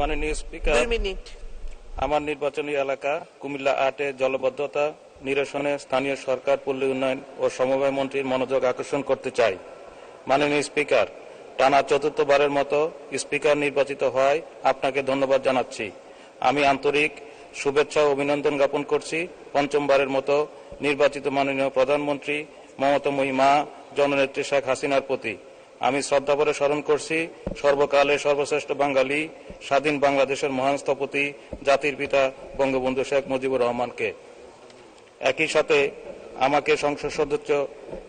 মাননীয় speaker, 2 minute. আমার নির্বাচনী এলাকা কুমিল্লা ৮-এ জলবদ্ধতা নিরসনে স্থানীয় সরকার, পল্লী উন্নয়ন ও সমবায় মন্ত্রীর মনোযোগ আকর্ষণ করতে চাই। মাননীয় স্পিকার, টানা চতুর্থবারের মতো স্পিকার নির্বাচিত হওয়ায় আপনাকে ধন্যবাদ জানাচ্ছি। আমি আন্তরিক শুভেচ্ছা ও অভিনন্দন জ্ঞাপন করছি পঞ্চমবারের মতো নির্বাচিত মাননীয় প্রধানমন্ত্রী মমতাময়ী মা জননেত্রী শেখ হাসিনার প্রতি। আমি শ্রদ্ধাভরে স্মরণ করছি সর্বকালের সর্বশ্রেষ্ঠ বাঙালি, স্বাধীন বাংলাদেশের মহান স্থপতি, জাতির পিতা বঙ্গবন্ধু শেখ মুজিবুর রহমানকে। একই সাথে আমাকে সংসদ সদস্য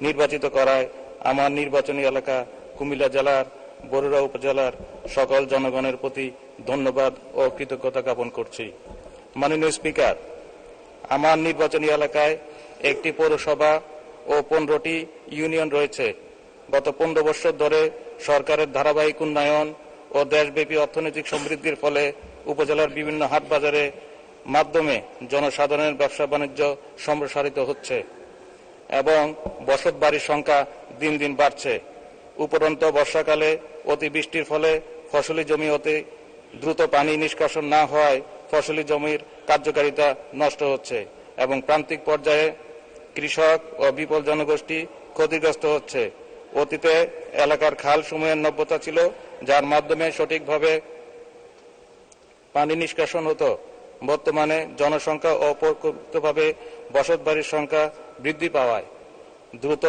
নির্বাচিত করায় আমার নির্বাচনী এলাকা কুমিল্লা জেলার বরুড়া উপজেলার সকল জনগণের প্রতি ধন্যবাদ ও কৃতজ্ঞতা জ্ঞাপন করছি। মাননীয় স্পিকার, আমার নির্বাচনী এলাকায় একটি পৌরসভা ও 15টি ইউনিয়ন রয়েছে। গত 15 বছর ধরে সরকারের ধারাবাহিক উন্নয়ন ও দেশব্যাপী অর্থনৈতিক সমৃদ্ধির ফলে উপজেলার বিভিন্ন হাট বাজারের মাধ্যমে জনসাধারণের ব্যবসা বাণিজ্য সম্প্রসারিত হচ্ছে এবং বসত বাড়ির সংখ্যা দিন দিন বাড়ছে। উপরন্তু বর্ষাকালে অতিবৃষ্টির ফলে ফসলি জমি অতি দ্রুত পানি নিষ্কাশন না হওয়ায় ফসলি জমির কার্যকারিতা নষ্ট হচ্ছে এবং প্রান্তিক পর্যায়ে কৃষক ও বিপুল জনগোষ্ঠী ক্ষতিগ্রস্ত হচ্ছে। অতীতে এলাকার খাল সমূহের নব্যতা ছিল, যার মাধ্যমে সঠিকভাবে পানি নিষ্কাশন হতো। বর্তমানে জনসংখ্যা ও অপরিকল্পিতভাবে বসত বাড়ির সংখ্যা বৃদ্ধি পাওয়ায় দ্রুত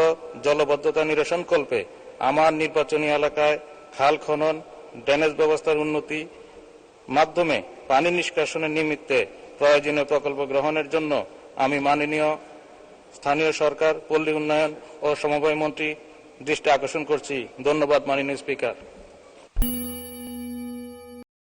জলবদ্ধতা নিরসনকল্পে আমার নির্বাচনী এলাকায় খাল খনন, ড্রেনেজ ব্যবস্থার উন্নতি মাধ্যমে পানি নিষ্কাশনের নিমিত্তে প্রয়োজনীয় প্রকল্প গ্রহণের জন্য আমি মাননীয় স্থানীয় সরকার, পল্লী উন্নয়ন ও সমবায় মন্ত্রী দৃষ্টি আকর্ষণ করছি। ধন্যবাদ মাননীয় স্পিকার।